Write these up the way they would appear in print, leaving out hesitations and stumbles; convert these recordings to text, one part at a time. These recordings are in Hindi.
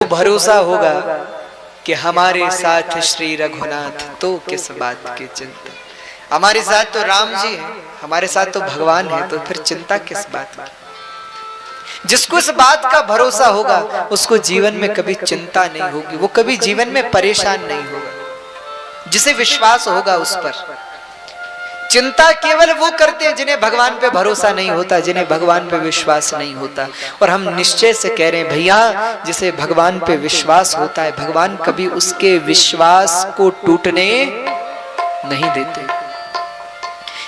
भरोसा होगा कि हमारे साथ श्री रघुनाथ तो किस बात की चिंता। हमारे साथ तो राम जी हैं, हमारे साथ तो भगवान है, तो फिर चिंता किस बात की। जिसको इस बात का भरोसा होगा उसको जीवन में कभी चिंता नहीं होगी, वो कभी जीवन में परेशान नहीं होगा। जिसे विश्वास होगा उस पर। चिंता केवल वो करते हैं जिन्हें भगवान पे भरोसा नहीं होता, जिन्हें भगवान पे विश्वास नहीं होता। और हम निश्चय से कह रहे हैं भैया, जिसे भगवान पे विश्वास होता है भगवान कभी उसके विश्वास को टूटने नहीं देते।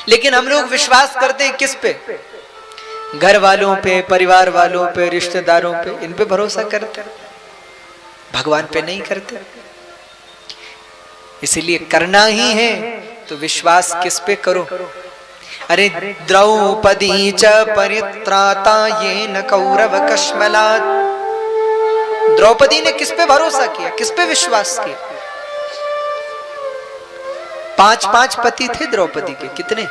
लेकिन हम लोग विश्वास करते हैं किस पे? घर वालों पे, परिवार वालों पे, रिश्तेदारों पे, इन पे भरोसा करते, भगवान पे नहीं करते। इसीलिए करना ही है तो विश्वास किस पे करो? अरे द्रौपदी च परित्राता येन कौरव कश्मलात्। द्रौपदी ने किस पे भरोसा किया, किस पे विश्वास किया? 5 पति थे द्रौपदी के। कितने?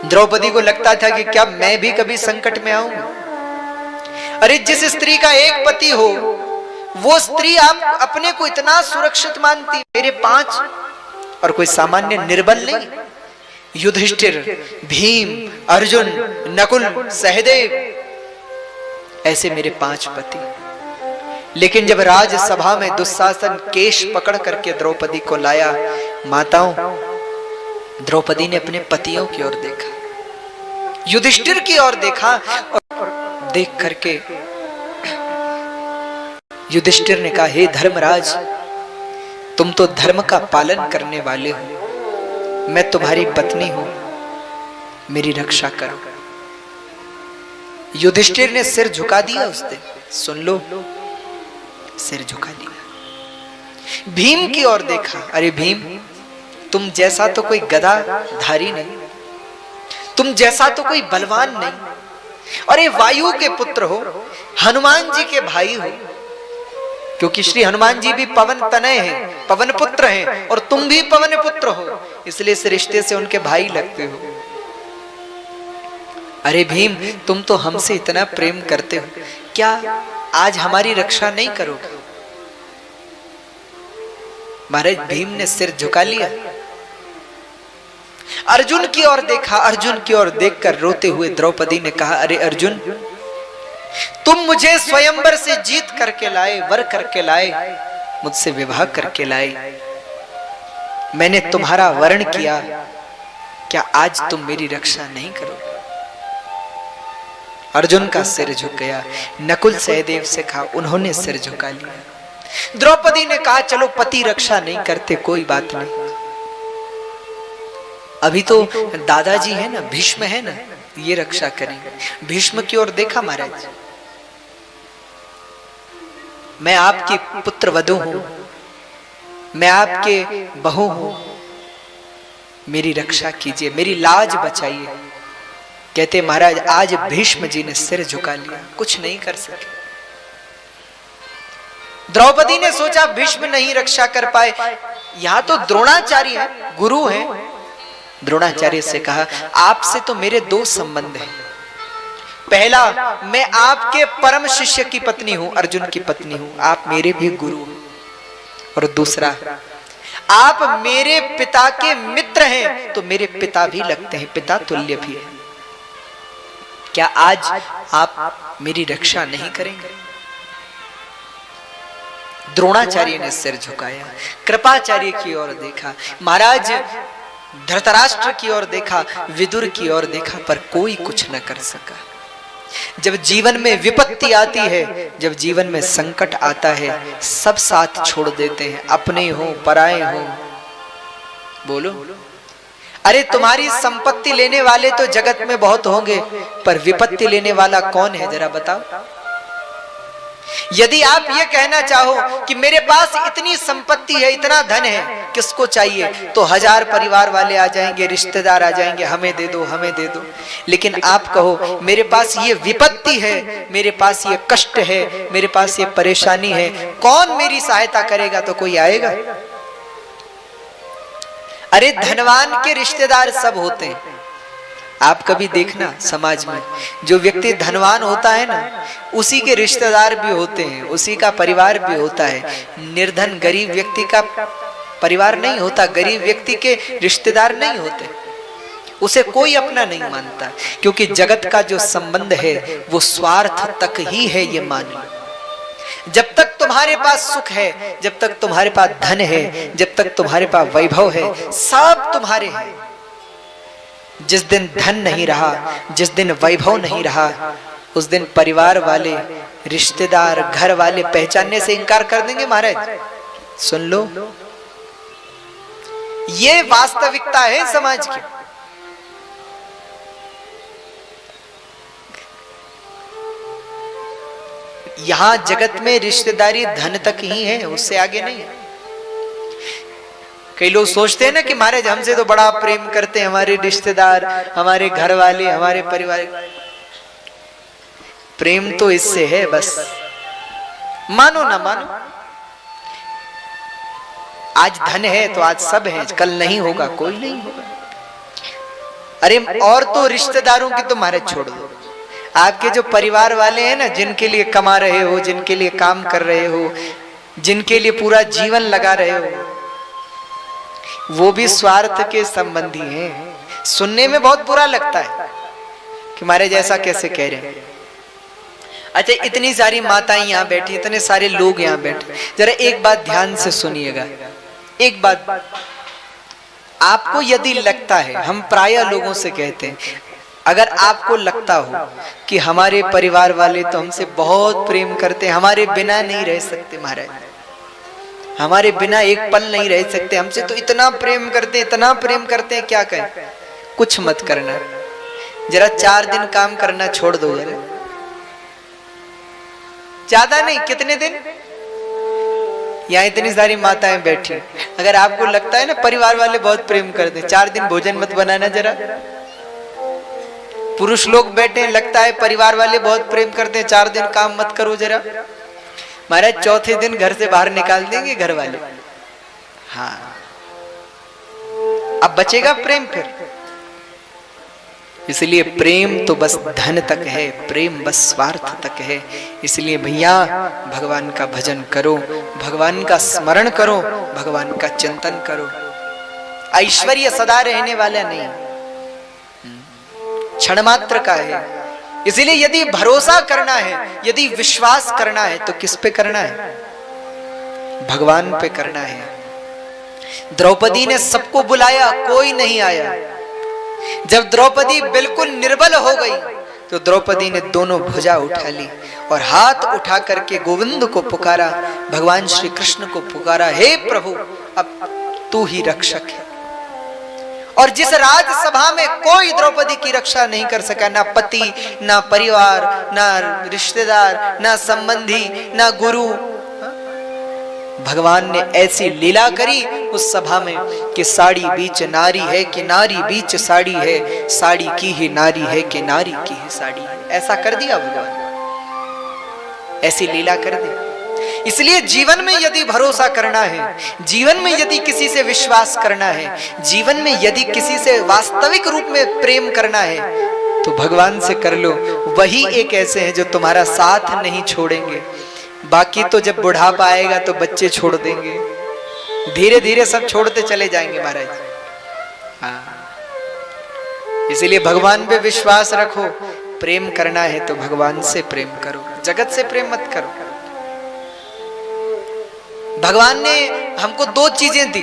द्रौपदी को लगता था कि क्या मैं भी कभी संकट में आऊंगा। अरे जिस स्त्री का एक पति हो वो स्त्री आप अपने को इतना सुरक्षित मानती, मेरे 5 और कोई सामान्य निर्बल नहीं। युधिष्ठिर, भीम, अर्जुन, नकुल, सहदेव, ऐसे मेरे 5 पति। लेकिन जब राजसभा में दुशासन केश पकड़ करके द्रौपदी को लाया, माताओं, द्रौपदी ने अपने पतियों की ओर देखा, युधिष्ठिर की ओर देखा, और देख करके युधिष्ठिर ने कहा, हे धर्मराज, तुम तो धर्म का पालन करने वाले हो, मैं तुम्हारी पत्नी हूं, मेरी रक्षा करो। युधिष्ठिर ने सिर झुका दिया उस दिन। सुन लो, सिर झुका दिया। भीम की ओर देखा, अरे भीम, तुम जैसा तो कोई गदाधारी नहीं, तुम जैसा तो कोई बलवान नहीं, अरे वायु के पुत्र हो, हनुमान जी के भाई हो, क्योंकि श्री हनुमान जी भी पवन तनय हैं, पवन पुत्र हैं, और तुम भी पवन पुत्र हो, इसलिए इस रिश्ते से उनके भाई लगते हो। अरे भीम, तुम तो हमसे इतना प्रेम करते हो, क्या आज हमारी रक्षा नहीं करोगे? महाराज भीम ने सिर झुका लिया। अर्जुन की ओर देखा, अर्जुन की ओर देखकर रोते हुए द्रौपदी ने कहा, अरे अर्जुन, तुम मुझे स्वयंवर से जीत करके लाए, वर करके लाए, मुझसे विवाह करके लाए, मैंने तुम्हारा वर्ण किया, क्या आज तुम मेरी रक्षा नहीं करोगे? अर्जुन का सिर झुक गया। नकुल सहदेव से कहा, उन्होंने सिर झुका लिया। द्रौपदी ने कहा, चलो पति रक्षा नहीं करते, कोई बात नहीं, अभी तो दादाजी है ना, भीष्म है ना, ये रक्षा करेंगे। भीष्म की ओर देखा, महाराज मैं आपकी पुत्रवधू हूं, मैं आपके बहू हूं, मेरी रक्षा कीजिए, मेरी लाज बचाइए। कहते महाराज आज भीष्म जी ने सिर झुका लिया, कुछ नहीं कर सके। द्रौपदी ने सोचा भीष्म नहीं रक्षा कर पाए, यहां तो द्रोणाचार्य है, गुरु हैं। द्रोणाचार्य से कहा, आपसे तो मेरे 2 संबंध हैं। पहला, मैं आपके परम शिष्य की पत्नी हूं, अर्जुन की पत्नी हूं, आप मेरे भी गुरु हैं। और दूसरा, आप मेरे पिता के मित्र हैं, तो मेरे पिता भी लगते हैं, पिता तुल्य भी है। क्या आज आप मेरी रक्षा नहीं करेंगे? द्रोणाचार्य ने सिर झुकाया। कृपाचार्य की ओर देखा, महाराज धृतराष्ट्र की ओर देखा, विदुर की ओर देखा, पर कोई कुछ न कर सका। जब जीवन में विपत्ति आती है, जब जीवन में संकट आता है, सब साथ छोड़ देते हैं, अपने हो पराए हो। बोलो, अरे तुम्हारी संपत्ति लेने वाले तो जगत में बहुत होंगे, पर विपत्ति लेने वाला कौन है, जरा बताओ। यदि आप ये कहना चाहो कि मेरे पास इतनी संपत्ति है, इतना धन है, किसको चाहिए, तो 1000 परिवार वाले आ जाएंगे, रिश्तेदार आ जाएंगे, हमें दे दो, हमें दे दो। लेकिन आप कहो मेरे पास ये विपत्ति है, मेरे पास ये कष्ट है, मेरे पास ये परेशानी है, कौन मेरी सहायता करेगा, तो कोई आएगा? अरे धनवान के रिश्तेदार सब होते हैं, आप कभी देखना समाज में जो व्यक्ति धनवान होता है ना, उसी के रिश्तेदार भी होते हैं, उसी का परिवार भी होता है। निर्धन गरीब व्यक्ति का परिवार नहीं होता, गरीब व्यक्ति के रिश्तेदार नहीं होते, उसे कोई अपना नहीं मानता, क्योंकि जगत का जो संबंध है वो स्वार्थ तक ही है, ये मान लो। जब तक तुम्हारे पास सुख है, जब तक तुम्हारे पास धन है, जब तक तुम्हारे पास वैभव है, सब तुम्हारे हैं। जिस दिन धन नहीं रहा, जिस दिन वैभव नहीं रहा, उस दिन परिवार वाले, रिश्तेदार, घर वाले पहचानने से इनकार कर देंगे। महाराज सुन लो, ये वास्तविकता है समाज की। यहां जगत में रिश्तेदारी धन तक ही है, उससे आगे नहीं। कई लोग सोचते हैं ना कि महाराज हमसे तो बड़ा प्रेम करते हैं हमारे रिश्तेदार, हमारे घर वाले, हमारे परिवार। प्रेम तो इससे है, बस मानो ना मानो। आज धन है तो आज सब है, कल नहीं होगा, कोई नहीं होगा। अरे और तो रिश्तेदारों की तो महाराज छोड़ दो, आपके जो परिवार वाले हैं ना, जिनके लिए कमा रहे हो, जिनके लिए काम कर रहे हो, जिनके लिए पूरा जीवन लगा रहे हो, वो भी स्वार्थ के संबंधी हैं। सुनने में बहुत बुरा लगता है कि महाराज ऐसा कैसे कह रहे हैं। अच्छा, इतनी सारी माताएं यहाँ बैठी, इतने सारे लोग यहाँ बैठे, जरा एक बात ध्यान से सुनिएगा। एक बात, आपको यदि लगता है, हम प्रायः लोगों से कहते हैं, अगर आपको लगता हो कि हमारे परिवार वाले तो हमसे बहुत प्रेम करते हैं, हमारे बिना नहीं रह सकते, महाराज हमारे बिना एक पल नहीं रह सकते, हमसे तो इतना प्रेम करते हैं, इतना प्रेम करते हैं, क्या कहें। कुछ मत करना, जरा 4 दिन काम करना छोड़ दो, जरा ज्यादा नहीं, कितने दिन। यहाँ इतनी सारी माताएं बैठी, अगर आपको लगता है ना परिवार वाले बहुत प्रेम करते हैं, 4 दिन भोजन मत बनाना। जरा पुरुष लोग बैठे, लगता है परिवार वाले बहुत प्रेम करते हैं, 4 दिन काम मत करो जरा। महाराज चौथे दिन घर से बाहर निकाल देंगे घर वाले। हाँ, अब बचेगा प्रेम फिर। इसलिए प्रेम तो बस धन तक है, प्रेम बस स्वार्थ तक है। इसलिए भैया भगवान का भजन करो, भगवान का स्मरण करो, भगवान का चिंतन करो। ऐश्वर्य सदा रहने वाला नहीं, क्षण मात्र का है। इसलिए यदि भरोसा करना है, यदि विश्वास करना है, तो किस पे करना है? भगवान पे करना है। द्रौपदी ने सबको बुलाया, कोई नहीं आया। जब द्रौपदी बिल्कुल निर्बल हो गई, तो द्रौपदी ने दोनों भुजा उठा ली और हाथ उठा करके गोविंद को पुकारा, भगवान श्री कृष्ण को पुकारा, हे प्रभु अब तू ही रक्षक है। और जिस राजसभा में कोई द्रौपदी की रक्षा नहीं कर सका, ना पति, ना परिवार, ना रिश्तेदार, ना संबंधी, ना गुरु, भगवान ने ऐसी लीला करी उस सभा में कि साड़ी बीच नारी है कि नारी बीच साड़ी है, साड़ी की ही नारी है कि नारी की ही साड़ी है। ऐसा कर दिया भगवान, ऐसी लीला कर दी। इसलिए जीवन में यदि भरोसा करना है, जीवन में यदि किसी से विश्वास करना है, जीवन में यदि किसी से वास्तविक रूप में प्रेम करना है, तो भगवान से कर लो। वही एक ऐसे हैं जो तुम्हारा साथ नहीं छोड़ेंगे। बाकी तो जब बुढ़ापा आएगा तो बच्चे छोड़ देंगे, धीरे धीरे सब छोड़ते चले जाएंगे महाराज। हाँ, इसलिए भगवान पे विश्वास रखो। प्रेम करना है तो भगवान से प्रेम करो, जगत से प्रेम मत करो। भगवान ने हमको 2 चीजें दी,